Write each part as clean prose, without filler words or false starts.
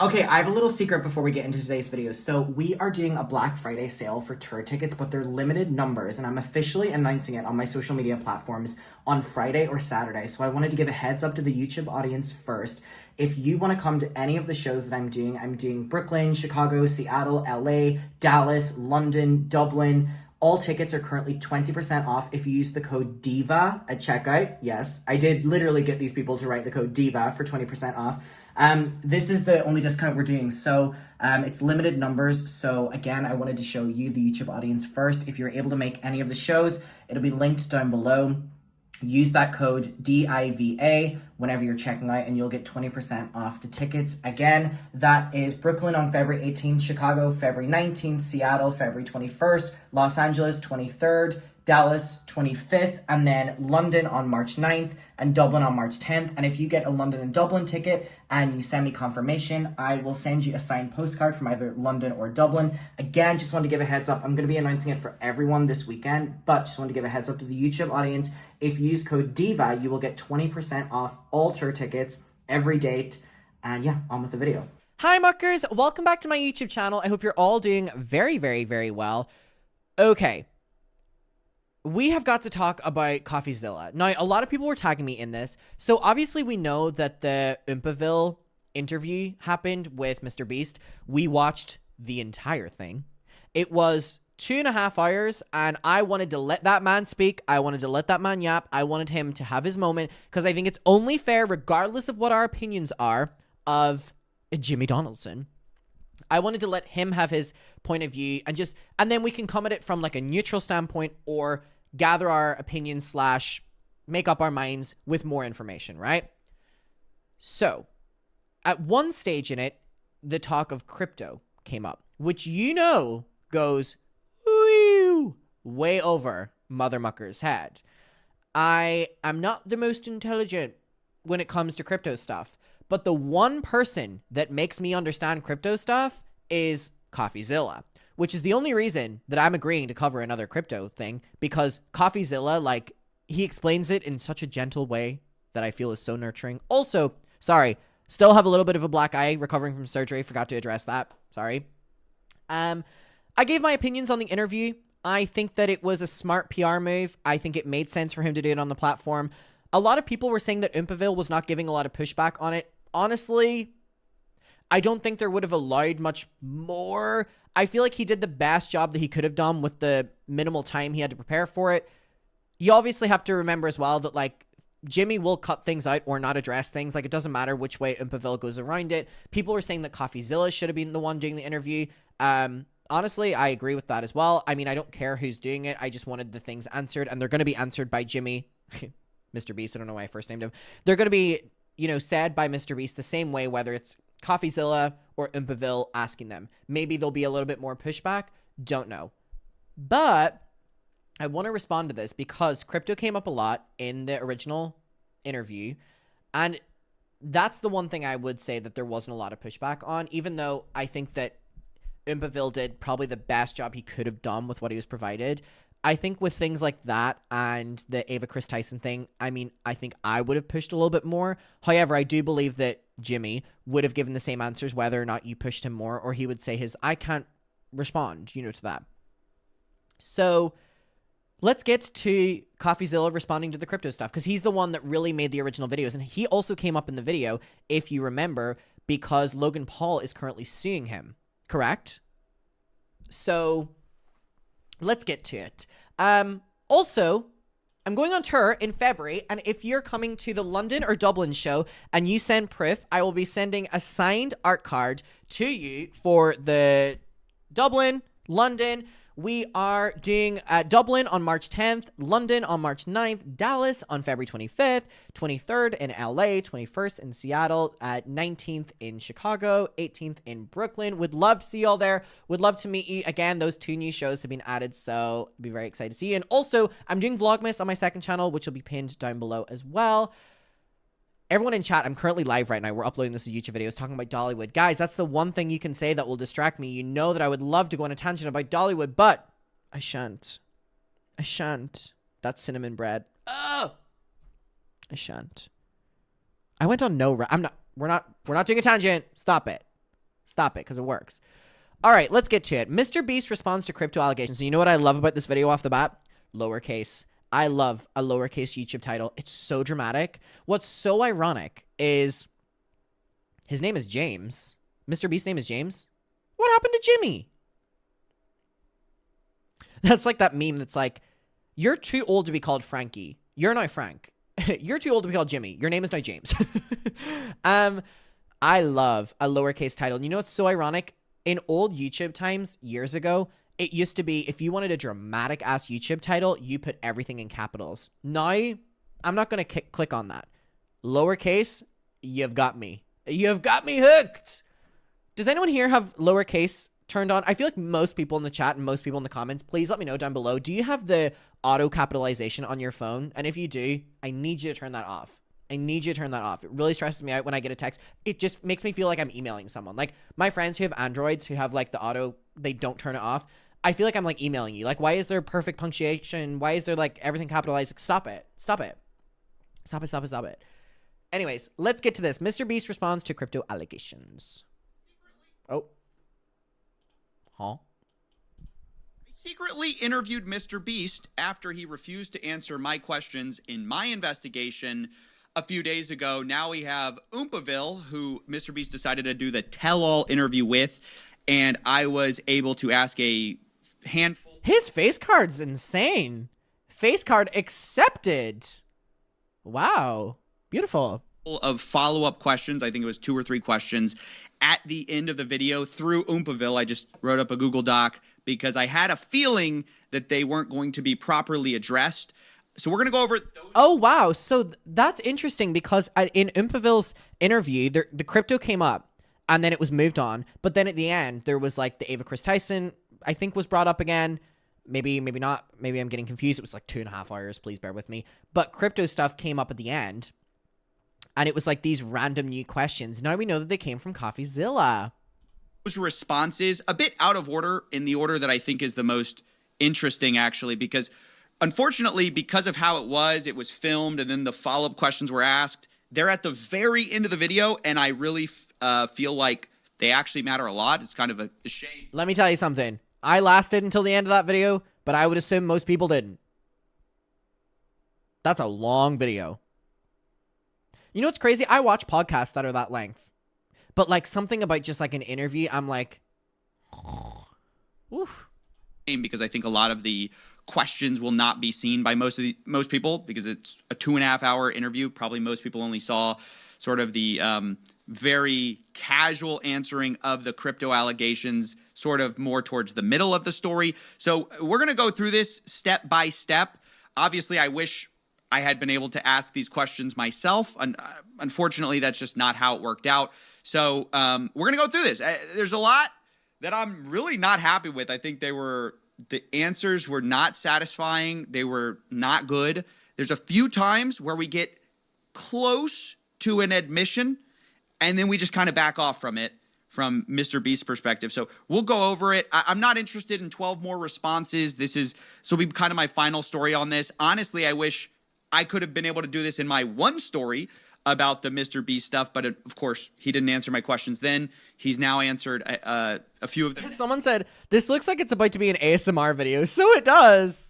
Okay, I have a little secret before we get into today's video. So we are doing a Black Friday sale for tour tickets, but they're limited numbers, and I'm officially announcing it on my social media platforms on Friday or Saturday. So I wanted to give a heads up to the YouTube audience first. If you want to come to any of the shows that I'm doing Brooklyn, Chicago, Seattle, LA, Dallas, London, Dublin. All tickets are currently 20% off if you use the code DIVA at checkout. Yes, I did literally get these people to write the code DIVA for 20% off. This is the only discount we're doing, so it's limited numbers. So again, I wanted to show you, the YouTube audience, first. If you're able to make any of the shows, it'll be linked down below. Use that code DIVA whenever you're checking out, and you'll get 20% off the tickets. Again, that is Brooklyn on February 18th, Chicago February 19th, Seattle February 21st, Los Angeles 23rd, Dallas 25th, and then London on March 9th and Dublin on March 10th. And if you get a London and Dublin ticket and you send me confirmation, I will send you a signed postcard from either London or Dublin. Again, just wanted to give a heads up. I'm going to be announcing it for everyone this weekend, but just wanted to give a heads up to the YouTube audience. If you use code DIVA, you will get 20% off all tour tickets, every date. And yeah, on with the video. Hi muckers, welcome back to my YouTube channel. I hope you're all doing very, very, very well. Okay. We have got to talk about coffeezilla. Now, a lot of people were tagging me in this. So obviously we know that the Oompaville interview happened with MrBeast. We watched the entire thing. It was 2.5 hours, and I wanted to let that man speak. I wanted to let that man yap. I wanted him to have his moment, because I think it's only fair, regardless of what our opinions are, of Jimmy Donaldson. I wanted to let him have his point of view, and then we can come at it from like a neutral standpoint, or gather our opinions / make up our minds with more information, right? So, at one stage in it, the talk of crypto came up, which goes way over Mother Mucker's head. I am not the most intelligent when it comes to crypto stuff, but the one person that makes me understand crypto stuff is coffeezilla, which is the only reason that I'm agreeing to cover another crypto thing, because coffeezilla, like, he explains it in such a gentle way that I feel is so nurturing. Also, sorry, still have a little bit of a black eye, recovering from surgery, forgot to address that, sorry. I gave my opinions on the interview. I think that it was a smart PR move. I think it made sense for him to do it on the platform. A lot of people were saying that Oompaville was not giving a lot of pushback on it. Honestly, I don't think there would have allowed much more. I feel like he did the best job that he could have done with the minimal time he had to prepare for it. You obviously have to remember as well that, like, Jimmy will cut things out or not address things. Like, it doesn't matter which way Oompaville goes around it. People were saying that coffeezilla should have been the one doing the interview. Honestly, I agree with that as well. I mean, I don't care who's doing it. I just wanted the things answered, and they're going to be answered by Jimmy. MrBeast, I don't know why I first named him. They're going to be, said by MrBeast the same way, whether it's coffeezilla or Oompaville asking them. Maybe there'll be a little bit more pushback. Don't know. But I want to respond to this because crypto came up a lot in the original interview, and that's the one thing I would say that there wasn't a lot of pushback on, even though I think that Oompaville did probably the best job he could have done with what he was provided. I think with things like that and the Ava Chris Tyson thing, I mean, I think I would have pushed a little bit more. However, I do believe that Jimmy would have given the same answers whether or not you pushed him more, or he would say I can't respond, to that. So let's get to coffeezilla responding to the crypto stuff, because he's the one that really made the original videos. And he also came up in the video, if you remember, because Logan Paul is currently suing him. Correct? So let's get to it. Also, I'm going on tour in February, and if you're coming to the London or Dublin show and you send proof, I will be sending a signed art card to you for the Dublin, London. We are doing Dublin on March 10th, London on March 9th, Dallas on February 25th, 23rd in LA, 21st in Seattle, 19th in Chicago, 18th in Brooklyn. Would love to see you all there. Would love to meet you. Again, those 2 new shows have been added, so I'll be very excited to see you. And also, I'm doing Vlogmas on my second channel, which will be pinned down below as well. Everyone in chat, I'm currently live right now. We're uploading this as YouTube videos talking about Dollywood. Guys, that's the one thing you can say that will distract me. You know that I would love to go on a tangent about Dollywood, but I shan't. I shan't. That's cinnamon bread. Oh! I shan't. I went on no... we're not doing a tangent. Stop it. Stop it, because it works. All right, let's get to it. MrBeast responds to crypto allegations. So you know what I love about this video off the bat? Lowercase. I love a lowercase YouTube title. It's so dramatic. What's so ironic is his name is James. MrBeast's name is James. What happened to Jimmy? That's like that meme that's like, you're too old to be called Frankie. You're not Frank. You're too old to be called Jimmy. Your name is not James. I love a lowercase title. And you know what's so ironic? In old YouTube times, years ago, it used to be if you wanted a dramatic ass YouTube title, you put everything in capitals. Now, I'm not going to click on that. Lowercase, you've got me. You've got me hooked. Does anyone here have lowercase turned on? I feel like most people in the chat and most people in the comments, please let me know down below. Do you have the auto capitalization on your phone? And if you do, I need you to turn that off. I need you to turn that off. It really stresses me out when I get a text. It just makes me feel like I'm emailing someone. Like my friends who have Androids who have like the auto, they don't turn it off. I feel like I'm like emailing you. Like, why is there perfect punctuation? Why is there like everything capitalized? Like, stop it. Stop it. Stop it. Stop it. Stop it. Anyways, let's get to this. MrBeast responds to crypto allegations. Oh. Huh? I secretly interviewed MrBeast after he refused to answer my questions in my investigation a few days ago. Now we have Oompaville, who MrBeast decided to do the tell-all interview with, and I was able to ask a handful. His face card's insane. Face card accepted. Wow. Beautiful. Of follow-up questions. I think it was 2 or 3 questions at the end of the video through Oompaville. I just wrote up a Google Doc because I had a feeling that they weren't going to be properly addressed. So we're going to go over those. Oh, wow. So that's interesting because in Oompaville's interview, the crypto came up and then it was moved on. But then at the end, there was like the Ava Chris Tyson, I think, was brought up again. Maybe not. Maybe I'm getting confused. It was like 2.5 hours. Please bear with me. But crypto stuff came up at the end. And it was like these random new questions. Now we know that they came from CoffeeZilla. Those responses, a bit out of order, in the order that I think is the most interesting, actually, because unfortunately, because of how it was filmed and then the follow-up questions were asked, they're at the very end of the video, and I really feel like they actually matter a lot. It's kind of a shame. Let me tell you something. I lasted until the end of that video, but I would assume most people didn't. That's a long video. You know what's crazy? I watch podcasts that are that length. But like something about just like an interview, I'm like, oof. Because I think a lot of the questions will not be seen by most people because it's a 2.5 hour interview. Probably most people only saw sort of the very casual answering of the crypto allegations, sort of more towards the middle of the story. So we're going to go through this step by step. Obviously, I wish I had been able to ask these questions myself. Unfortunately, that's just not how it worked out. So we're going to go through this. There's a lot that I'm really not happy with. I think the answers were not satisfying. They were not good. There's a few times where we get close to an admission, and then we just kind of back off from it from MrBeast's perspective. So we'll go over it. I'm not interested in 12 more responses. This will be kind of my final story on this. Honestly, I wish I could have been able to do this in my one story about the MrBeast stuff, but of course, he didn't answer my questions then. He's now answered a few of them. Someone said, this looks like it's about to be an ASMR video, so it does.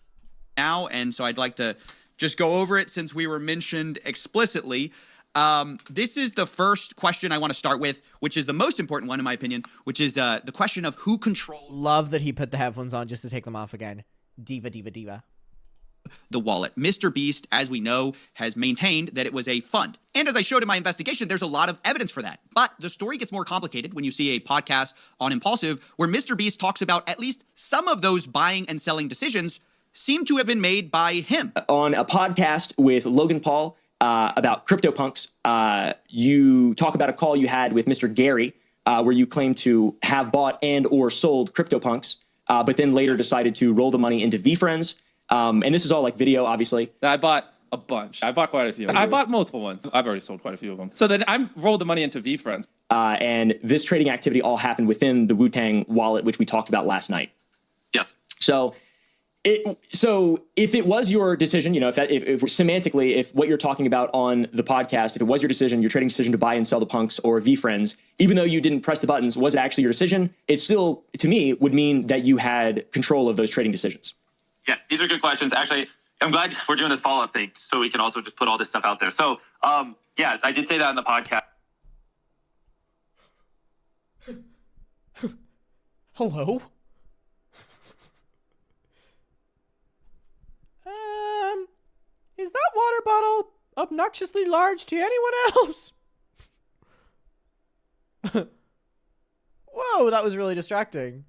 Now, and so I'd like to just go over it since we were mentioned explicitly. This is the first question I want to start with, which is the most important one in my opinion, which is the question of who controls. Love that he put the headphones on just to take them off again. Diva, diva, diva. The wallet. MrBeast, as we know, has maintained that it was a fund. And as I showed in my investigation, there's a lot of evidence for that. But the story gets more complicated when you see a podcast on Impulsive where MrBeast talks about at least some of those buying and selling decisions seem to have been made by him. On a podcast with Logan Paul about CryptoPunks, you talk about a call you had with Mr. Gary where you claim to have bought and or sold CryptoPunks, but then later decided to roll the money into VFriends. And this is all like video, obviously. I bought a bunch. I bought quite a few. I bought multiple ones. I've already sold quite a few of them. So then I rolled the money into VFriends. And this trading activity all happened within the Wu-Tang wallet, which we talked about last night. Yes. So So if it was your decision, if semantically, if what you're talking about on the podcast, if it was your decision, your trading decision to buy and sell the punks or VFriends, even though you didn't press the buttons, was it actually your decision? It still, to me, would mean that you had control of those trading decisions. Yeah, these are good questions. Actually, I'm glad we're doing this follow-up thing so we can also just put all this stuff out there. So, yes, I did say that on the podcast. Hello? Is that water bottle obnoxiously large to anyone else? Whoa, that was really distracting.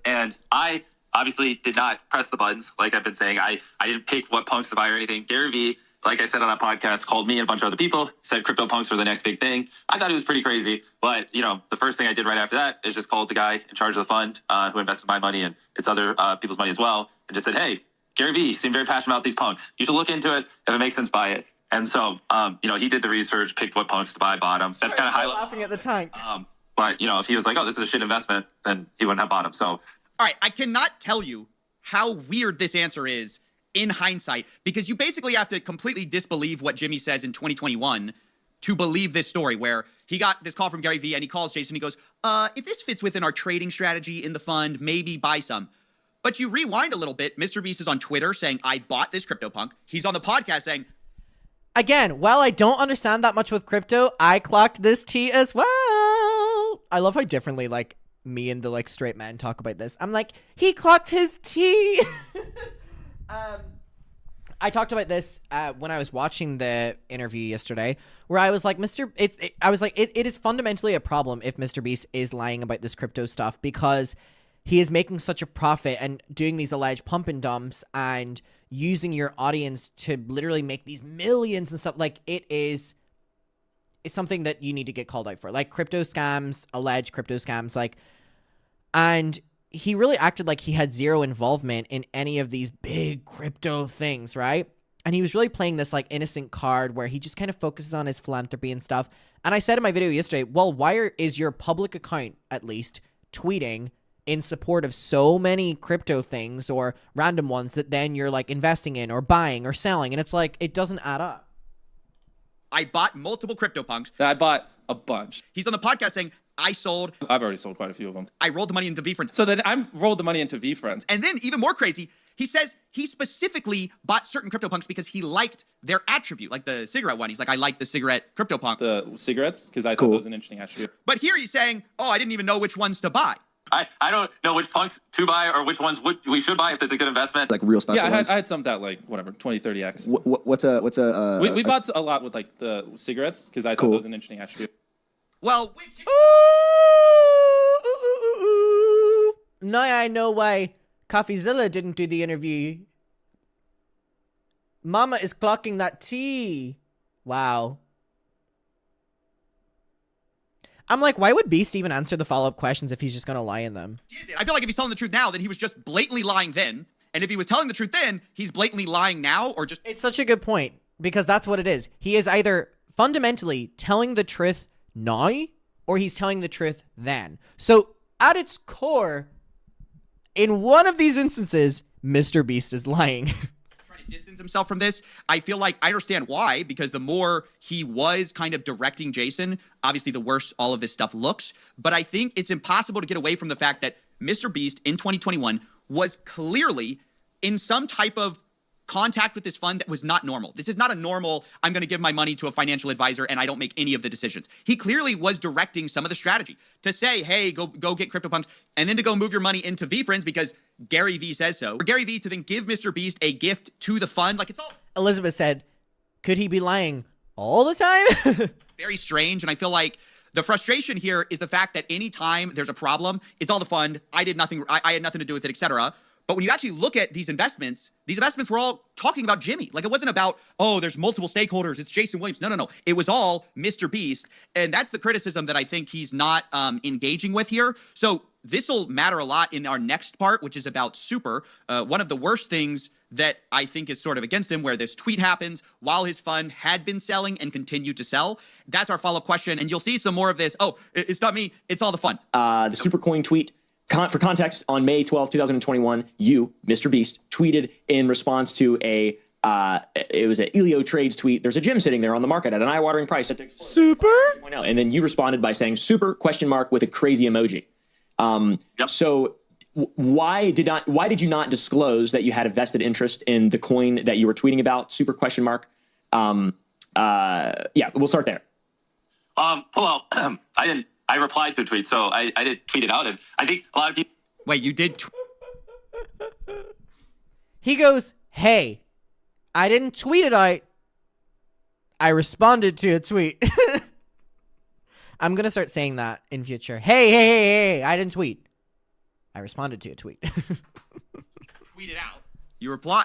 And I obviously did not press the buttons, like I've been saying. I didn't pick what punks to buy or anything. Gary Vee, like I said on that podcast, called me and a bunch of other people, said crypto punks were the next big thing. I thought it was pretty crazy. But, the first thing I did right after that is just called the guy in charge of the fund who invested my money and it's other people's money as well, and just said, hey, Gary Vee seemed very passionate about these punks. You should look into it. If it makes sense, buy it. And so, he did the research, picked what punks to buy, bought them. That's kind of high level. Laughing at the tank. But, if he was like, oh, this is a shit investment, then he wouldn't have bought them. So, All right, I cannot tell you how weird this answer is in hindsight, because you basically have to completely disbelieve what Jimmy says in 2021 to believe this story, where he got this call from Gary Vee and he calls Jason. He goes, if this fits within our trading strategy in the fund, maybe buy some. But you rewind a little bit. MrBeast is on Twitter saying, I bought this CryptoPunk. He's on the podcast saying, again, while I don't understand that much with crypto, I clocked this tea as well. I love how differently, me and the, straight men talk about this. I'm like, he clocked his tea. I talked about this when I was watching the interview yesterday, where I was like, it is fundamentally a problem if MrBeast is lying about this crypto stuff, because he is making such a profit and doing these alleged pump and dumps and using your audience to literally make these millions and stuff. It's something that you need to get called out for, crypto scams, alleged crypto scams, and he really acted like he had zero involvement in any of these big crypto things, right? And he was really playing this innocent card where he just kind of focuses on his philanthropy and stuff. And I said in my video yesterday, well, why is your public account at least tweeting in support of so many crypto things or random ones that then you're investing in or buying or selling? And it's it doesn't add up. I bought multiple CryptoPunks. I bought a bunch. He's on the podcast saying, I've already sold quite a few of them. I rolled the money into VFriends. So then I rolled the money into VFriends. And then even more crazy, he says he specifically bought certain CryptoPunks because he liked their attribute, like the cigarette one. He's like, I like the cigarette CryptoPunk. The cigarettes? Because I thought it was an interesting attribute. But here he's saying, oh, I didn't even know which ones to buy. I don't know which punks to buy or which ones we should buy if it's a good investment. Real special Yeah, ones. I had some that 20, 30x. What's a we bought a lot with the cigarettes because I thought it was an interesting attribute. Well, Now I know why Coffeezilla didn't do the interview. Mama is clocking that tea. Wow. I'm like, why would Beast even answer the follow-up questions if he's just going to lie in them? I feel like if he's telling the truth now, then he was just blatantly lying then. And if he was telling the truth then, he's blatantly lying now, or just... It's such a good point, because that's what it is. He is either fundamentally telling the truth now, or he's telling the truth then. So, at its core, in one of these instances, MrBeast is lying. Trying to distance himself from this. I feel like I understand why, because the more he was kind of directing Jason, obviously the worse all of this stuff looks. But I think it's impossible to get away from the fact that MrBeast in 2021 was clearly in some type of contact with this fund that was not normal. This is not a normal, I'm going to give my money to a financial advisor and I don't make any of the decisions. He clearly was directing some of the strategy to say, hey, go get CryptoPunks, and then to go move your money into VFriends because Gary Vee says so. For Gary Vee to then give MrBeast a gift to the fund, it's all... Elizabeth said, could he be lying all the time? Very strange, and I feel like the frustration here is the fact that anytime there's a problem, it's all the fund. I did nothing. I had nothing to do with it, etc. But when you actually look at these investments were all talking about Jimmy. It wasn't about, oh, there's multiple stakeholders. It's Jason Williams. No. It was all MrBeast. And that's the criticism that I think he's not engaging with here. So this will matter a lot in our next part, which is about Super. One of the worst things that I think is sort of against him, where this tweet happens while his fund had been selling and continued to sell. That's our follow-up question. And you'll see some more of this. Oh, it's not me. It's all the fun. The Supercoin tweet For context, on May 12, 2021, you, MrBeast, tweeted in response to it was an Elio Trades tweet. There's a gym sitting there on the market at an eye-watering price. Super? And then you responded by saying super ? With a crazy emoji. Yep. So why did you not disclose that you had a vested interest in the coin that you were tweeting about? Super ? Yeah, we'll start there. Well, I replied to a tweet, so I did tweet it out, and I think a lot of people. Wait, you did? He goes, hey, I didn't tweet it out. I responded to a tweet. I'm going to start saying that in future. Hey, I didn't tweet. I responded to a tweet. Tweet it out. You reply.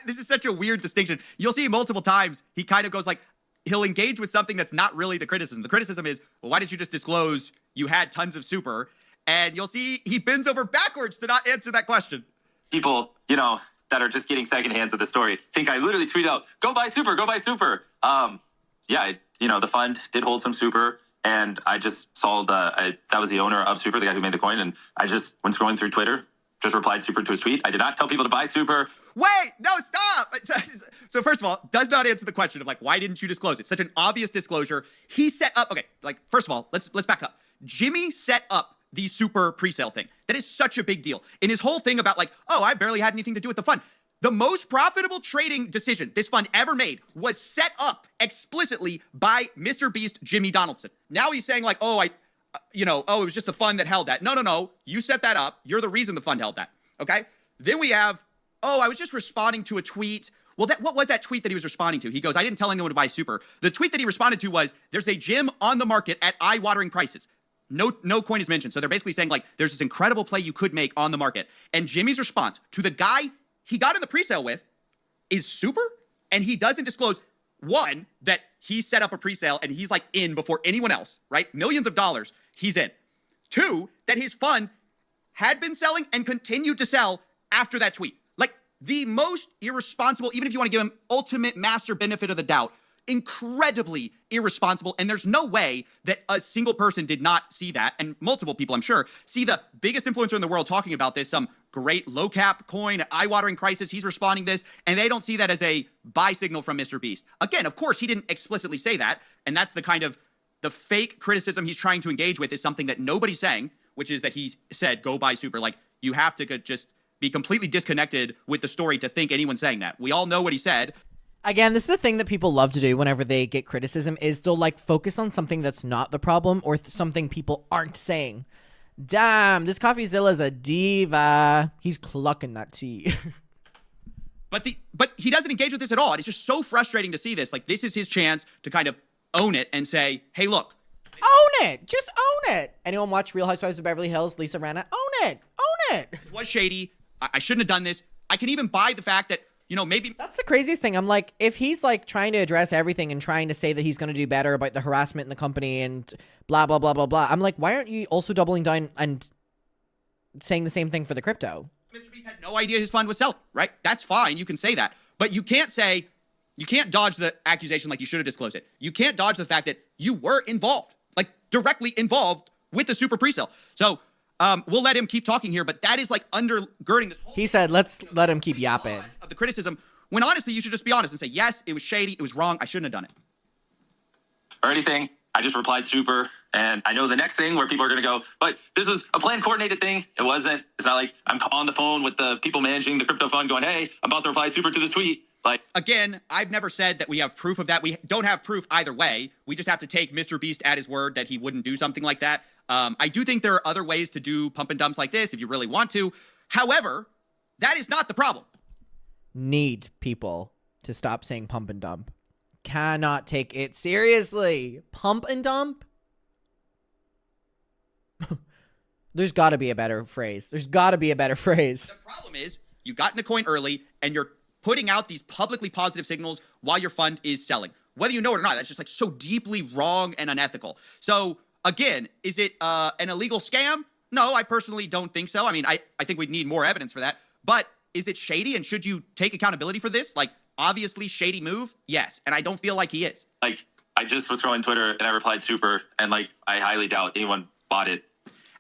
This is such a weird distinction. You'll see multiple times he kind of goes like, he'll engage with something that's not really the criticism. The criticism is, well, why didn't you just disclose you had tons of super? And you'll see he bends over backwards to not answer that question. People, that are just getting second hands of the story think I literally tweet out, go buy super, go buy super. The fund did hold some super, and I just saw that was the owner of super, the guy who made the coin, and I just went scrolling through Twitter, just replied super to his tweet. I did not tell people to buy super. Wait, no, stop. So first of all, does not answer the question of like, why didn't you disclose it? Such an obvious disclosure. He set up, okay, like, first of all, let's back up. Jimmy set up the super presale thing. That is such a big deal. In his whole thing about like, oh, I barely had anything to do with the fund. The most profitable trading decision this fund ever made was set up explicitly by MrBeast Jimmy Donaldson. Now he's saying like, it was just the fund that held that. No. You set that up. You're the reason the fund held that. Okay. Then we have, I was just responding to a tweet. Well, what was that tweet that he was responding to? He goes, I didn't tell anyone to buy super. The tweet that he responded to was, there's a gym on the market at eye-watering prices. No coin is mentioned. So they're basically saying like, there's this incredible play you could make on the market. And Jimmy's response to the guy he got in the presale with is super. And he doesn't disclose, one, that he set up a presale and he's like in before anyone else, right? Millions of dollars, he's in. Two, that his fund had been selling and continued to sell after that tweet. Like the most irresponsible, even if you want to give him ultimate master benefit of the doubt, incredibly irresponsible. And there's no way that a single person did not see that. And multiple people, I'm sure, see the biggest influencer in the world talking about this, some great low cap coin, eye-watering prices. He's responding this, and they don't see that as a buy signal from MrBeast. Again, of course, he didn't explicitly say that. And that's the kind of the fake criticism he's trying to engage with is something that nobody's saying, which is that he said, go buy super. Like you have to just be completely disconnected with the story to think anyone's saying that. We all know what he said. Again, this is the thing that people love to do whenever they get criticism is they'll like focus on something that's not the problem or something people aren't saying. Damn, this coffeezilla is a diva. He's clucking that tea. But he doesn't engage with this at all. And it's just so frustrating to see this. Like this is his chance to kind of own it and say, hey, look. Own it. Just own it. Anyone watch Real Housewives of Beverly Hills? Lisa Rinna? Own it. Own it. It was shady. I shouldn't have done this. I can even buy the fact that, maybe. That's the craziest thing. I'm like, if he's like trying to address everything and trying to say that he's going to do better about the harassment in the company and blah, blah, blah, blah, blah. I'm like, why aren't you also doubling down and saying the same thing for the crypto? MrBeast had no idea his fund was selling, right? That's fine. You can say that. But you can't dodge the accusation like you should have disclosed it. You can't dodge the fact that you were involved, like directly involved with the super presale. So we'll let him keep talking here, but that is like undergirding this whole He said, let's let him keep yapping. Of the criticism, when honestly, you should just be honest and say, yes, it was shady, it was wrong, I shouldn't have done it. Or anything. I just replied super, and I know the next thing where people are going to go, but this was a planned, coordinated thing. It wasn't. It's not like I'm on the phone with the people managing the crypto fund going, hey, I'm about to reply super to this tweet. Like, again, I've never said that we have proof of that. We don't have proof either way. We just have to take MrBeast at his word that he wouldn't do something like that. I do think there are other ways to do pump and dumps like this if you really want to. However, that is not the problem. Need people to stop saying pump and dump. Cannot take it seriously. Pump and dump? There's got to be a better phrase. The problem is you got in a coin early and you're putting out these publicly positive signals while your fund is selling. Whether you know it or not, that's just like so deeply wrong and unethical. So again, is it an illegal scam? No, I personally don't think so. I mean, I think we'd need more evidence for that. But is it shady, and should you take accountability for this? Like, obviously shady move? Yes. And I don't feel like he is. Like, I just was scrolling Twitter and I replied super, and like, I highly doubt anyone bought it.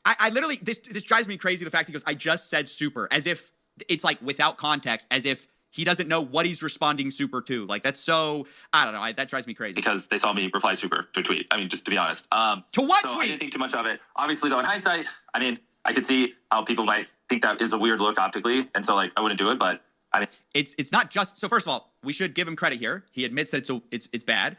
I literally, this drives me crazy, the fact he goes, I just said super, as if it's like without context, as if he doesn't know what he's responding super to. Like, that's so, I don't know, that drives me crazy. Because they saw me reply super to a tweet. I mean, just to be honest. To what so tweet? I didn't think too much of it. Obviously, though, in hindsight, I mean, I could see how people might think that is a weird look optically, and so, like, I wouldn't do it, but I mean, it's not just, so first of all, we should give him credit here. He admits that it's bad,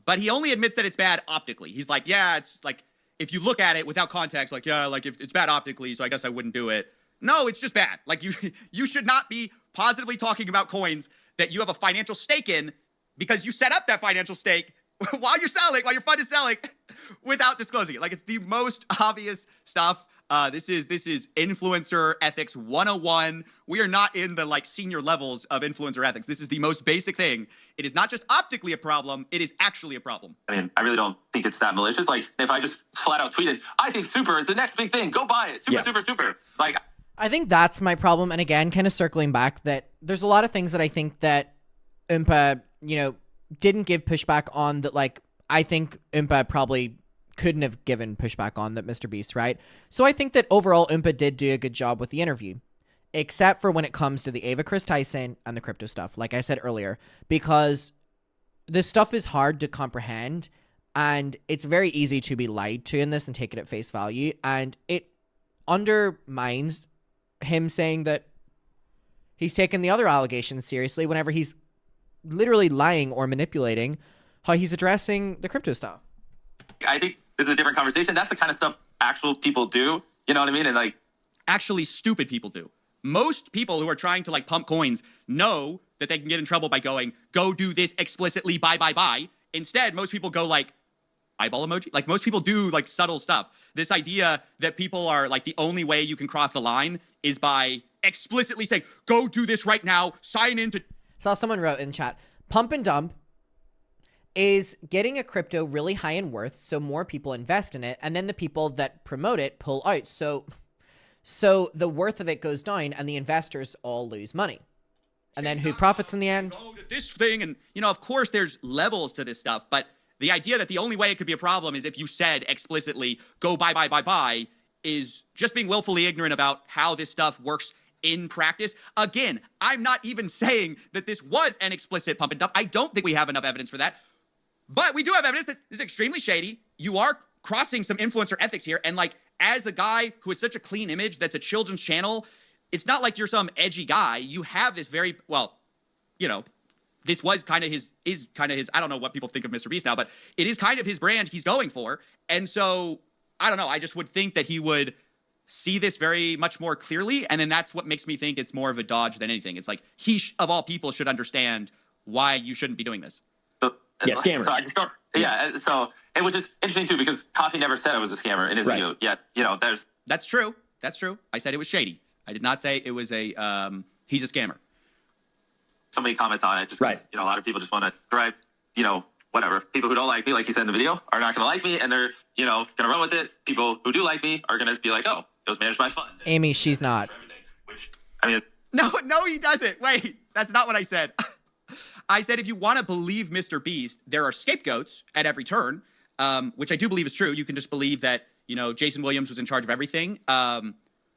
but he only admits that it's bad optically. He's like, yeah, it's like, if you look at it without context, like, yeah, like if it's bad optically, so I guess I wouldn't do it. No, it's just bad. Like, you should not be positively talking about coins that you have a financial stake in because you set up that financial stake while your fund is selling without disclosing it. Like, it's the most obvious stuff. This is influencer ethics 101. We are not in the like senior levels of influencer ethics. This is the most basic thing. It is not just optically a problem, it is actually a problem. I mean, I really don't think it's that malicious. Like, if I just flat out tweeted, I think super is the next big thing. Go buy it. Super. Like, I think that's my problem. And again, kind of circling back, that there's a lot of things that I think that Oompa, didn't give pushback on, that like I think Oompa probably couldn't have given pushback on, that MrBeast, right? So I think that overall Oompa did do a good job with the interview, except for when it comes to the Ava Chris Tyson and the crypto stuff, like I said earlier, because this stuff is hard to comprehend and it's very easy to be lied to in this and take it at face value. And it undermines him saying that he's taken the other allegations seriously whenever he's literally lying or manipulating how he's addressing the crypto stuff. I think this is a different conversation. That's the kind of stuff actual people do. You know what I mean? And like, Actually, stupid people do. Most people who are trying to like pump coins know that they can get in trouble by going, go do this explicitly, buy. Instead, most people go like, eyeball emoji. Like, most people do like subtle stuff. This idea that people are like, the only way you can cross the line is by explicitly saying, go do this right now, sign into. Saw someone wrote in chat, pump and dump is getting a crypto really high in worth so more people invest in it, and then the people that promote it pull out. So the worth of it goes down and the investors all lose money. And then who profits in the end? Go to this thing, and of course there's levels to this stuff, but the idea that the only way it could be a problem is if you said explicitly, go buy, is just being willfully ignorant about how this stuff works in practice. Again, I'm not even saying that this was an explicit pump and dump. I don't think we have enough evidence for that. But we do have evidence that this is extremely shady. You are crossing some influencer ethics here. And like, as the guy who has such a clean image that's a children's channel, it's not like you're some edgy guy. You have this very, well, this was kind of his, I don't know what people think of MrBeast now, but it is kind of his brand he's going for. And so, I don't know, I just would think that he would see this very much more clearly. And then that's what makes me think it's more of a dodge than anything. It's like, he, of all people, should understand why you shouldn't be doing this. Yeah, scammers. So I just don't, so it was just interesting too, because Coffee never said it was a scammer in his video. Yeah, That's true. I said it was shady. I did not say it was he's a scammer. So many comments on it, just because, a lot of people just want to drive, whatever. People who don't like me, like you said in the video, are not going to like me, and they're, going to run with it. People who do like me are going to be like, oh, it was managed by fund. Amy, she's not. Which, I mean, No, he doesn't. Wait, that's not what I said. I said if you want to believe MrBeast, there are scapegoats at every turn, which I do believe is true. You can just believe that, Jason Williams was in charge of everything. And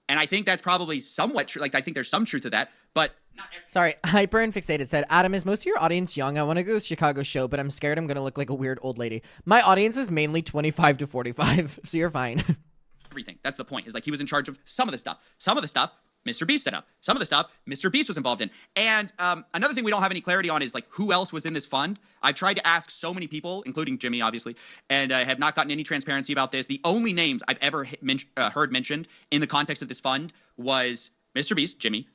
I think that's probably somewhat true. Like, I think there's some truth to that, but not every. Sorry, Hyper and Fixated said, Adam, is most of your audience young? I want to go to the Chicago show, but I'm scared I'm going to look like a weird old lady. My audience is mainly 25 to 45, so you're fine. Everything. That's the point. Is like, he was in charge of some of the stuff. Some of the stuff MrBeast set up. Some of the stuff MrBeast was involved in. And another thing we don't have any clarity on is like who else was in this fund. I've tried to ask so many people, including Jimmy, obviously, and I have not gotten any transparency about this. The only names I've ever heard mentioned in the context of this fund was MrBeast, Jimmy,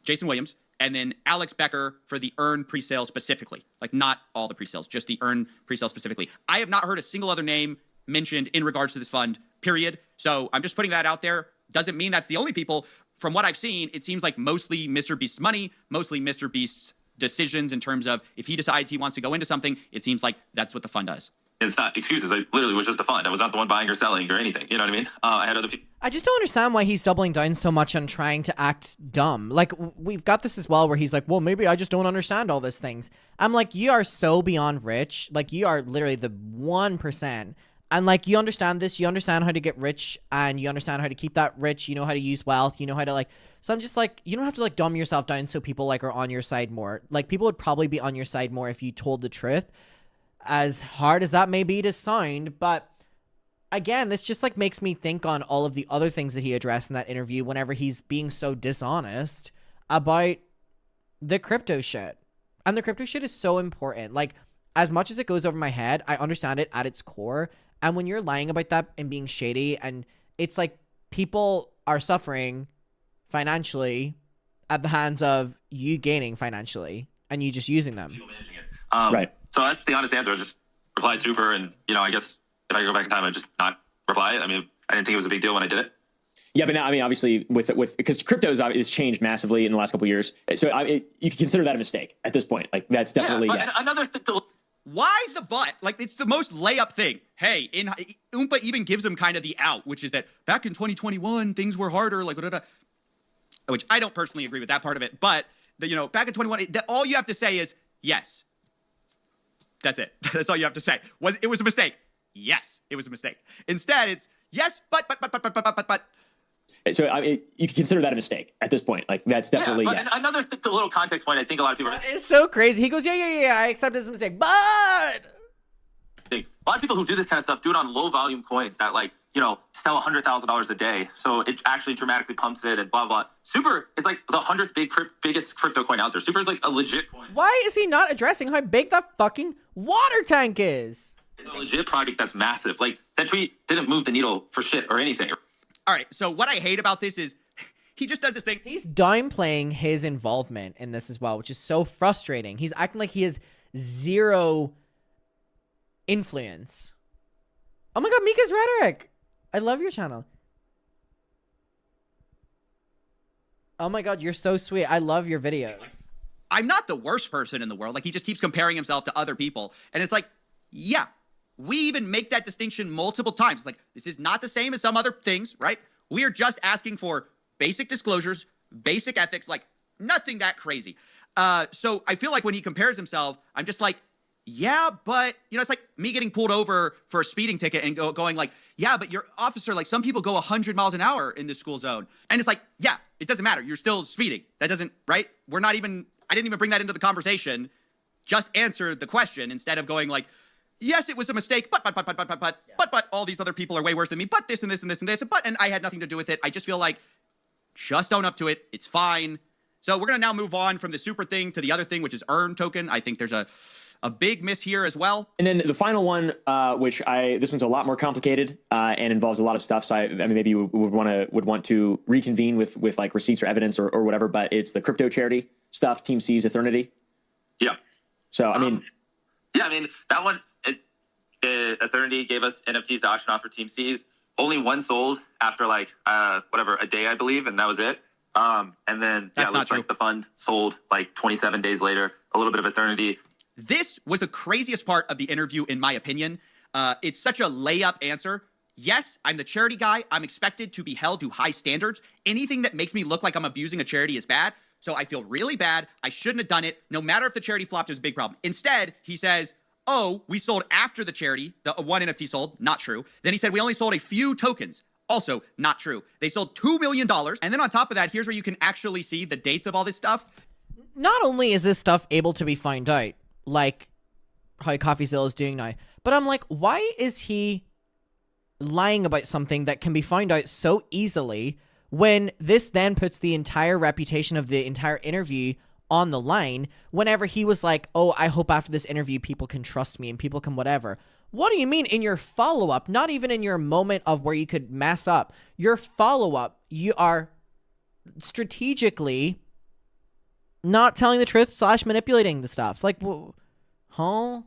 Jason Williams, and then Alex Becker for the Earn presale specifically. Like, not all the presales, just the Earn presale specifically. I have not heard a single other name mentioned in regards to this fund, period. So I'm just putting that out there. Doesn't mean that's the only people. From what I've seen, it seems like mostly MrBeast's money, mostly MrBeast's decisions in terms of if he decides he wants to go into something, it seems like that's what the fund does. It's not excuses. I literally was just a fund. I was not the one buying or selling or anything. You know what I mean? I had other people. I just don't understand why he's doubling down so much on trying to act dumb. Like, we've got this as well where he's like, well, maybe I just don't understand all these things. I'm like, you are so beyond rich. Like, you are literally the 1%. And like, you understand this, you understand how to get rich, and you understand how to keep that rich, you know how to use wealth, you know how to like, so I'm just like, you don't have to like dumb yourself down so people like are on your side more. Like, people would probably be on your side more if you told the truth, as hard as that may be to sound. But again, this just like makes me think on all of the other things that he addressed in that interview whenever he's being so dishonest about the crypto shit. And the crypto shit is so important. Like, as much as it goes over my head, I understand it at its core. And when you're lying about that and being shady, and it's like people are suffering financially at the hands of you gaining financially and you just using them. People managing it. Right. So that's the honest answer. I just replied super, and I guess if I could go back in time, I'd just not reply. I mean, I didn't think it was a big deal when I did it. Yeah, but now, I mean, obviously, with because crypto is changed massively in the last couple of years, so you can consider that a mistake at this point. Like, that's definitely And another thing. Why the but? Like, it's the most layup thing. Hey, Oompa even gives him kind of the out, which is that back in 2021 things were harder, like which I don't personally agree with that part of it. But back in 21, all you have to say is yes. That's it. That's all you have to say. It was a mistake? Yes, it was a mistake. Instead, it's yes, but. So I mean, you can consider that a mistake at this point. Like, that's definitely And another little context point. I think a lot of people. It's so crazy. He goes, yeah, I accept this mistake, but A lot of people who do this kind of stuff do it on low volume coins that sell $100,000 a day. So it actually dramatically pumps it and blah, blah. Super is like the 100th biggest crypto coin out there. Super is like a legit coin. Why is he not addressing how big that fucking water tank is? It's a legit project that's massive. Like, that tweet didn't move the needle for shit or anything. All right, so what I hate about this is he just does this thing. He's downplaying his involvement in this as well, which is so frustrating. He's acting like he has zero influence. Oh my god, Mika's Rhetoric! I love your channel. Oh my god, you're so sweet. I love your videos. I'm not the worst person in the world. Like, he just keeps comparing himself to other people. And it's like, yeah, we even make that distinction multiple times. It's like, this is not the same as some other things, right? We are just asking for basic disclosures, basic ethics, like nothing that crazy. So I feel like when he compares himself, I'm just like, yeah, but, it's like me getting pulled over for a speeding ticket and going like, yeah, but your officer, like, some people go 100 miles an hour in the school zone. And it's like, yeah, it doesn't matter. You're still speeding. That doesn't, right? I didn't even bring that into the conversation. Just answer the question instead of going like, yes, it was a mistake, but all these other people are way worse than me, but this and this and this and this, and I had nothing to do with it. I just feel like, just own up to it. It's fine. So we're going to now move on from the super thing to the other thing, which is earn token. I think there's a big miss here as well. And then the final one, which this one's a lot more complicated and involves a lot of stuff. So I mean, maybe you would want to reconvene with like receipts or evidence or whatever. But it's the crypto charity stuff. Team C's Eternity. Yeah. So I mean, that one. Eternity gave us NFTs to auction off for Team C's. Only one sold after a day, I believe, and that was it. And then it looks like the fund sold like 27 days later. A little bit of Eternity. This was the craziest part of the interview, in my opinion. It's such a layup answer. Yes, I'm the charity guy. I'm expected to be held to high standards. Anything that makes me look like I'm abusing a charity is bad. So I feel really bad. I shouldn't have done it. No matter if the charity flopped, it was a big problem. Instead, he says, oh, we sold after the charity. The one NFT sold. Not true. Then he said we only sold a few tokens. Also not true. They sold $2 million. And then on top of that, here's where you can actually see the dates of all this stuff. Not only is this stuff able to be found out, like how coffeezilla is doing now, but I'm like, why is he lying about something that can be found out so easily when this then puts the entire reputation of the entire interview on the line whenever he was like, oh, I hope after this interview people can trust me and people can whatever. What do you mean in your follow-up? Not even in your moment of where you could mess up. Your follow-up, you are strategically not telling the truth / manipulating the stuff. Like, huh?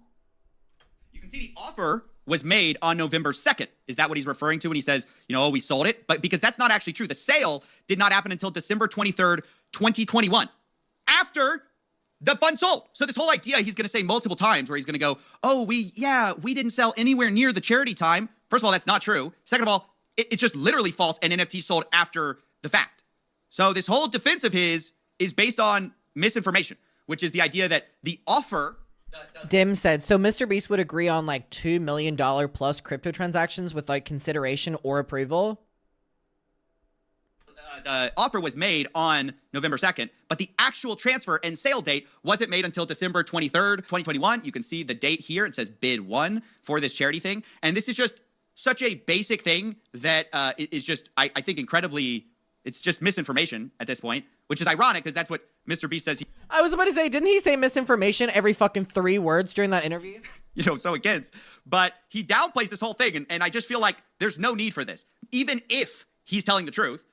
You can see the offer was made on November 2nd. Is that what he's referring to when he says, oh, we sold it? But because that's not actually true. The sale did not happen until December 23rd, 2021. After the fund sold. So this whole idea he's going to say multiple times where he's going to go, oh, we didn't sell anywhere near the charity time. First of all, that's not true. Second of all, it's just literally false, and NFT sold after the fact. So this whole defense of his is based on misinformation, which is the idea that the offer Dim said, so MrBeast would agree on like $2 million plus crypto transactions with like consideration or approval? The offer was made on November 2nd, but the actual transfer and sale date wasn't made until December 23rd, 2021. You can see the date here. It says bid 1 for this charity thing. And this is just such a basic thing that is just, I think, incredibly, it's just misinformation at this point, which is ironic because that's what MrBeast says. I was about to say, didn't he say misinformation every fucking 3 words during that interview? So against. But he downplays this whole thing, and I just feel like there's no need for this. Even if he's telling the truth,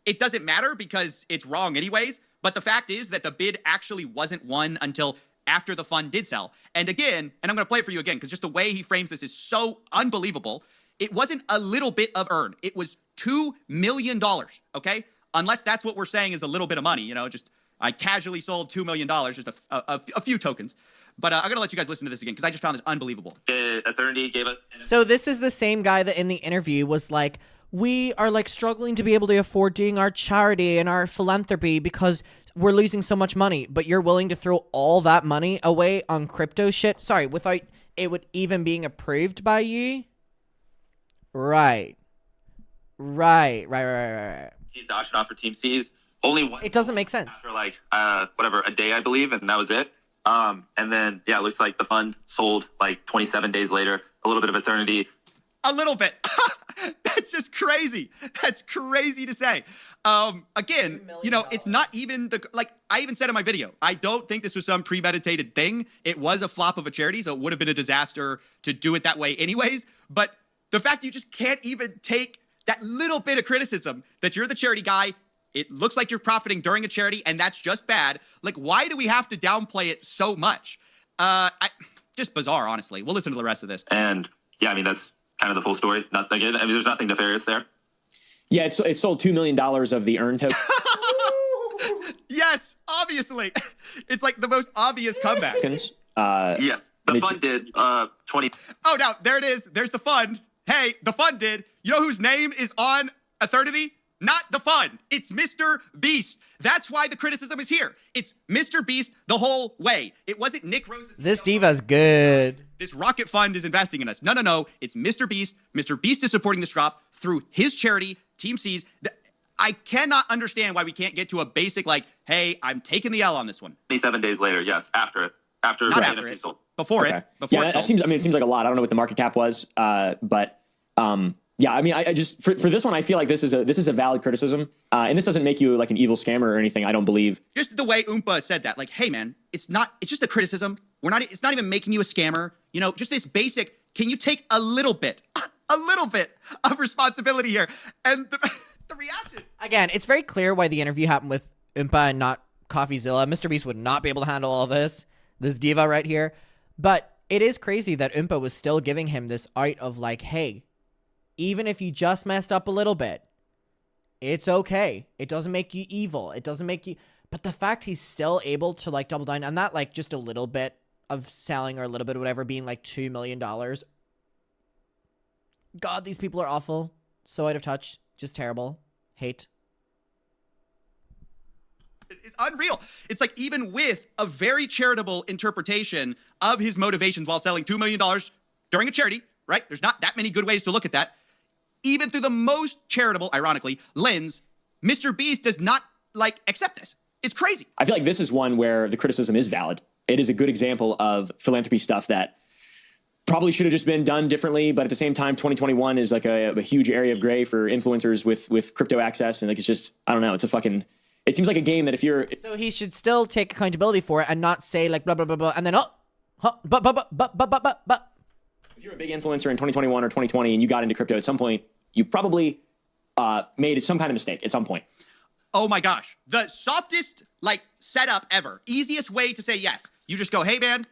it doesn't matter because it's wrong anyways. But the fact is that the bid actually wasn't won until after the fund did sell. And again, and I'm going to play it for you again because just the way he frames this is so unbelievable. It wasn't a little bit of earn. It was $2 million, okay? Unless that's what we're saying is a little bit of money, just I casually sold $2 million, just a few tokens. But I'm going to let you guys listen to this again because I just found this unbelievable. Eternity gave us... So this is the same guy that in the interview was like, we are like struggling to be able to afford doing our charity and our philanthropy because we're losing so much money, but you're willing to throw all that money away on crypto shit? Sorry, without it would even being approved by you? Right. He's the auction off for Team C's. Only one. It doesn't make sense. After like, a day, I believe, and that was it. And then, it looks like the fund sold like 27 days later, a little bit of Eternity. A little bit. That's just crazy. That's crazy to say. Again, it's not even I even said in my video, I don't think this was some premeditated thing. It was a flop of a charity, so it would have been a disaster to do it that way anyways. But the fact you just can't even take that little bit of criticism that you're the charity guy, it looks like you're profiting during a charity, and that's just bad. Like, why do we have to downplay it so much? Just bizarre, honestly. We'll listen to the rest of this. And that's kind of the full story. There's nothing nefarious there. Yeah, it sold $2 million of the earn token. Yes, obviously. It's like the most obvious comeback. Yes, the fund did 20. Oh, now there it is. There's the fund. Hey, the fund did. You know whose name is on Eternity? Not the fund. It's MrBeast. That's why the criticism is here. It's MrBeast the whole way. It wasn't Nick Rose. This diva's good. This rocket fund is investing in us. No. It's MrBeast. MrBeast is supporting this drop through his charity, Team C's. I cannot understand why we can't get to a basic hey, I'm taking the L on this one. 27 days later, yes, after it. After Not the after NFT it. sold. Before Okay. it. Before Yeah, it that seems. It seems like a lot. I don't know what the market cap was, but I just for this one, I feel like this is a valid criticism, and this doesn't make you like an evil scammer or anything. I don't believe. Just the way Oompa said that, hey man, it's just a criticism. It's not even making you a scammer. Just this basic. Can you take a little bit of responsibility here? And the reaction. Again, it's very clear why the interview happened with Oompa and not coffeezilla. MrBeast would not be able to handle all this diva right here. But it is crazy that Oompa was still giving him this out of hey, even if you just messed up a little bit, it's okay. It doesn't make you evil. It doesn't make you... But the fact he's still able to double down on that, just a little bit of selling or a little bit of whatever being $2 million. God, these people are awful. So out of touch. Just terrible. Hate. It's unreal. It's even with a very charitable interpretation of his motivations while selling $2 million during a charity, right? There's not that many good ways to look at that. Even through the most charitable, ironically, lens, MrBeast does not accept this. It's crazy. I feel like this is one where the criticism is valid. It is a good example of philanthropy stuff that probably should have just been done differently, but at the same time, 2021 is a huge area of gray for influencers with crypto access, and it's just, I don't know, it seems like a game that if you're... So he should still take accountability for it and not say blah, blah, blah, blah, and then, but. If you're a big influencer in 2021 or 2020 and you got into crypto at some point, you probably made some kind of mistake at some point. Oh my gosh. The softest, setup ever. Easiest way to say yes. You just go, hey man,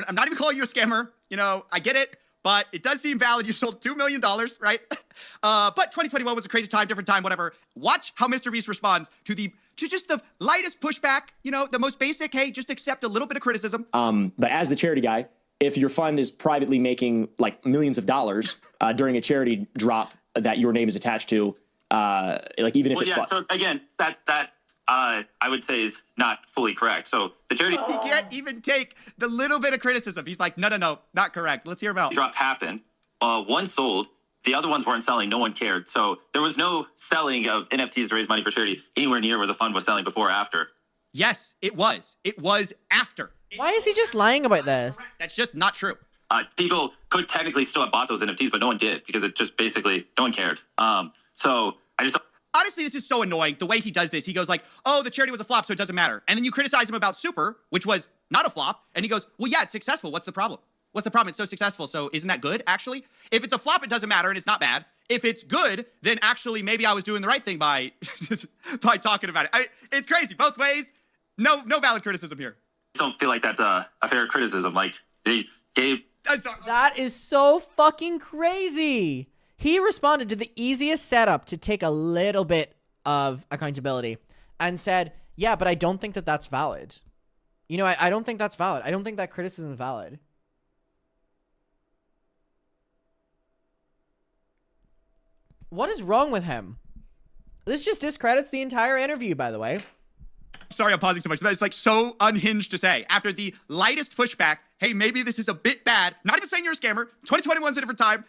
I'm not even calling you a scammer. I get it, but it does seem valid. You sold $2 million, right? But 2021 was a crazy time, different time, whatever. Watch how MrBeast responds to just the lightest pushback, the most basic, hey, just accept a little bit of criticism. But as the charity guy, if your fund is privately making millions of dollars during a charity drop that your name is attached to, even if so again, that I would say is not fully correct. So the charity He can't even take the little bit of criticism. He's like, no, not correct. Let's hear him out. drop happened. One sold. The other ones weren't selling. No one cared. So there was no selling of NFTs to raise money for charity anywhere near where the fund was selling before or after. Yes, it was. It was after. Why is he just lying about this? That's just not true. People could technically still have bought those NFTs, but no one did because it just basically no one cared. So I just Honestly, this is so annoying. The way he does this, he goes like, oh, the charity was a flop, so it doesn't matter. And then you criticize him about Super, which was not a flop. And he goes, well, yeah, it's successful. What's the problem? What's the problem? It's so successful. So isn't that good, actually? If it's a flop, it doesn't matter and it's not bad. If it's good, then actually maybe I was doing the right thing by by talking about it. It's crazy. Both ways. No valid criticism here. don't feel like that's a fair criticism. Like they gave. That is so fucking crazy. He responded to the easiest setup to take a little bit of accountability and said, yeah, but I don't think that that's valid. You know, I don't think that's valid. I don't think that criticism is valid. What is wrong with him? This just discredits the entire interview, by the way. Sorry, I'm pausing so much. That's like so unhinged to say. After the lightest pushback, hey, maybe this is a bit bad. Not even saying you're a scammer. 2021's a different time.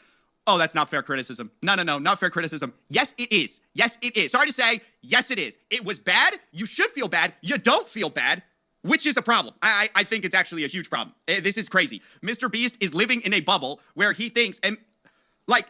Oh, that's not fair criticism. No, not fair criticism. Yes, it is. Yes, it is. Sorry to say, yes, it is. It was bad. You should feel bad. You don't feel bad, which is a problem. I think it's actually a huge problem. This is crazy. MrBeast is living in a bubble where he thinks, and like,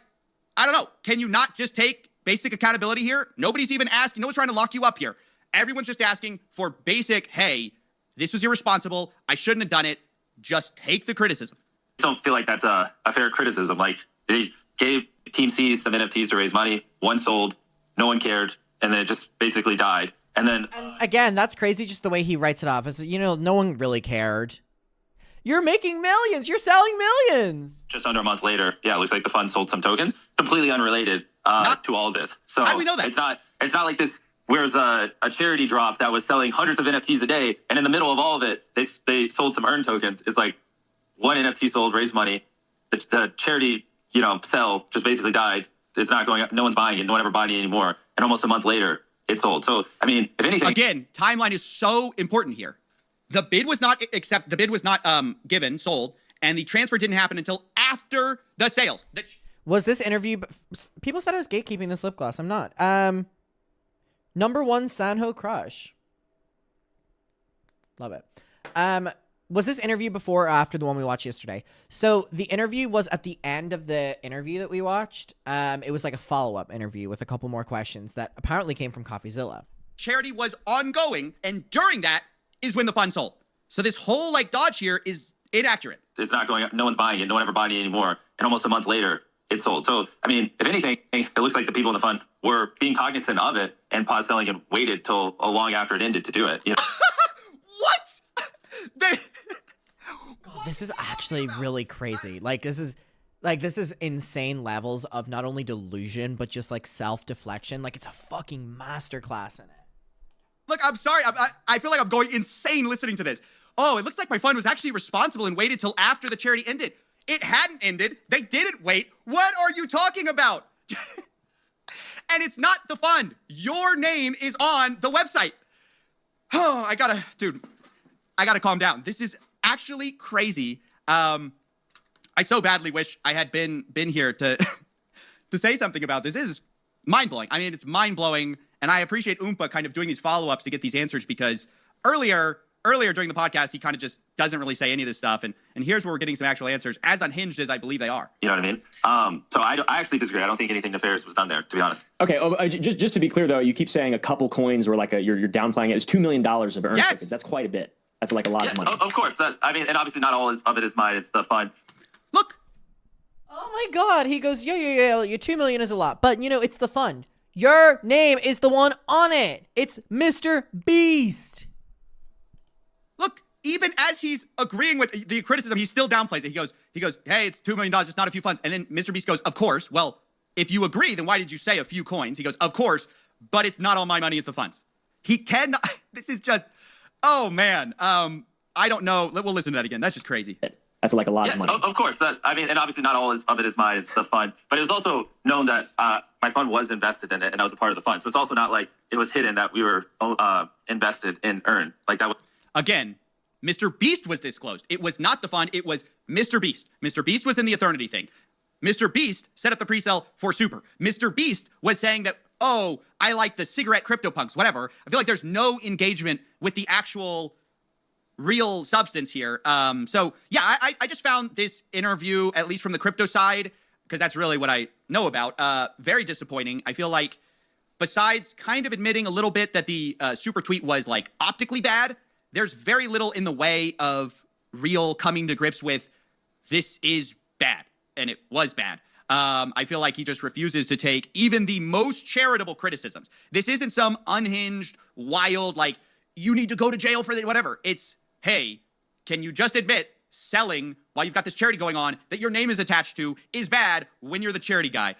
I don't know, can you not just take basic accountability here? Nobody's even asking. No one's trying to lock you up here. Everyone's just asking for basic, hey, this was irresponsible. I shouldn't have done it. Just take the criticism. I don't feel like that's a fair criticism. Like they gave Team C some NFTs to raise money. One sold. No one cared. And then it just basically died. And then again, that's crazy just the way he writes it off. It's, you know, no one really cared. You're making millions. You're selling millions. Just under a month later, yeah, it looks like the fund sold some tokens, completely unrelated to all of this. So how do we know that? It's not like this. Where's a charity drop that was selling hundreds of NFTs a day, and in the middle of all of it, they sold some earn tokens. It's like one NFT sold, raised money. The charity, sell just basically died. It's not going up. No one's buying it. No one ever buying it anymore. And almost a month later, it sold. So, I mean, if anything, again, timeline is so important here. The bid was not given, sold, and the transfer didn't happen until after the sales. Was this interview? People said I was gatekeeping this lip gloss. I'm not. Number one Sanho crush. Love it. Was this interview before or after the one we watched yesterday? So the interview was at the end of the interview that we watched. It was like a follow-up interview with a couple more questions that apparently came from CoffeeZilla. Charity was ongoing, and during that is when the fund sold. So this whole dodge here is inaccurate. It's not going up. No one's buying it. No one ever buying it anymore. And almost a month later, it sold. So, I mean, if anything, it looks like the people in the fund were being cognizant of it and paused selling and waited till long after it ended to do it. What? God, this is actually really crazy. This is insane levels of not only delusion, but just self-deflection. It's a fucking masterclass in it. Look, I'm sorry. I feel like I'm going insane listening to this. Oh, it looks like my fund was actually responsible and waited till after the charity ended. It hadn't ended. They didn't wait. What are you talking about? And it's not the fund. Your name is on the website. Oh, I gotta calm down. This is actually crazy. I so badly wish I had been here to to say something about this. This is mind-blowing. I mean, it's mind-blowing, and I appreciate Oompa kind of doing these follow-ups to get these answers, because earlier during the podcast, he kind of just doesn't really say any of this stuff, and here's where we're getting some actual answers, as unhinged as I believe they are. You know what I mean? So I actually disagree. I don't think anything nefarious was done there, to be honest. Okay, just to be clear, though, you keep saying a couple coins or you're downplaying it. It's $2 million of earned tokens. That's quite a bit. That's a lot of money. Of course. And obviously not all of it is mine. It's the fund. Look. Oh my God. He goes, yeah. Your 2 million is a lot, but it's the fund. Your name is the one on it. It's MrBeast. Look, even as he's agreeing with the criticism, he still downplays it. He goes, hey, it's $2 million, just not a few funds. And then MrBeast goes, of course. Well, if you agree, then why did you say a few coins? He goes, of course, but it's not all my money, it's the funds. He cannot, this is just, oh man. I don't know. We'll listen to that again. That's just crazy. That's like a lot of Yes, money. of course. And obviously not all of it is mine. It's the fund, but it was also known that my fund was invested in it, and I was a part of the fund. So it's also not like it was hidden that we were invested in Earn. Like that was. Again, MrBeast was disclosed. It was not the fund. It was MrBeast. MrBeast was in the Eternity thing. MrBeast set up the pre-sale for Super. MrBeast was saying that, oh, I like the cigarette CryptoPunks, whatever. I feel like there's no engagement with the actual real substance here. So yeah, I just found this interview, at least from the crypto side, because that's really what I know about, very disappointing. I feel like besides kind of admitting a little bit that the Super tweet was like optically bad, there's very little in the way of real coming to grips with this is bad, and it was bad. I feel like he just refuses to take even the most charitable criticisms. This isn't some unhinged, wild, like, you need to go to jail for whatever. It's, hey, can you just admit selling while you've got this charity going on that your name is attached to is bad when you're the charity guy?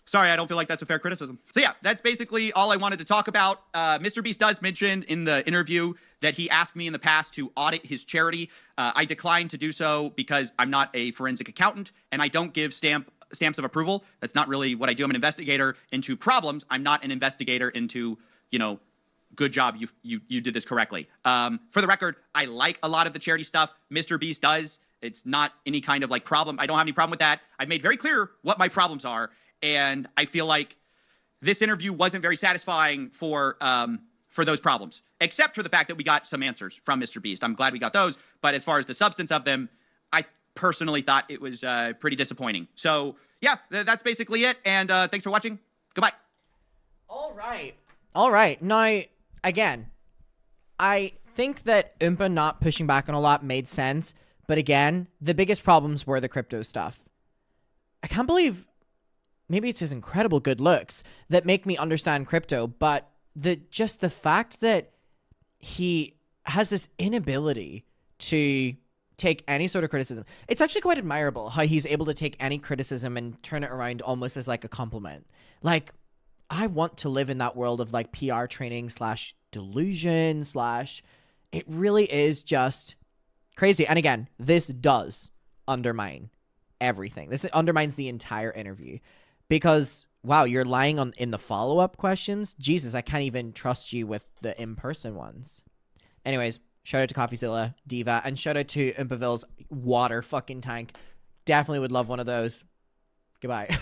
Sorry, I don't feel like that's a fair criticism. So yeah, that's basically all I wanted to talk about. MrBeast does mention in the interview that he asked me in the past to audit his charity. I declined to do so because I'm not a forensic accountant and I don't give stamps of approval. That's not really what I do. I'm an investigator into problems. I'm not an investigator into, good job, you did this correctly. For the record, I like a lot of the charity stuff. MrBeast does. It's not any kind of like problem. I don't have any problem with that. I've made very clear what my problems are. And I feel like this interview wasn't very satisfying for those problems, except for the fact that we got some answers from MrBeast. I'm glad we got those. But as far as the substance of them, I personally thought it was pretty disappointing. So yeah, that's basically it. And thanks for watching. Goodbye. All right. Now, again, I think that Oompa not pushing back on a lot made sense. But again, the biggest problems were the crypto stuff. I can't believe... Maybe it's his incredible good looks that make me understand crypto, but the fact that he has this inability to take any sort of criticism. It's actually quite admirable how he's able to take any criticism and turn it around almost as like a compliment. Like, I want to live in that world of like PR training / delusion / it really is just crazy. And again, this does undermine everything. This undermines the entire interview. Because, wow, you're lying in the follow-up questions? Jesus, I can't even trust you with the in-person ones. Anyways, shout out to CoffeeZilla, Diva, and shout out to Oompaville's water fucking tank. Definitely would love one of those. Goodbye.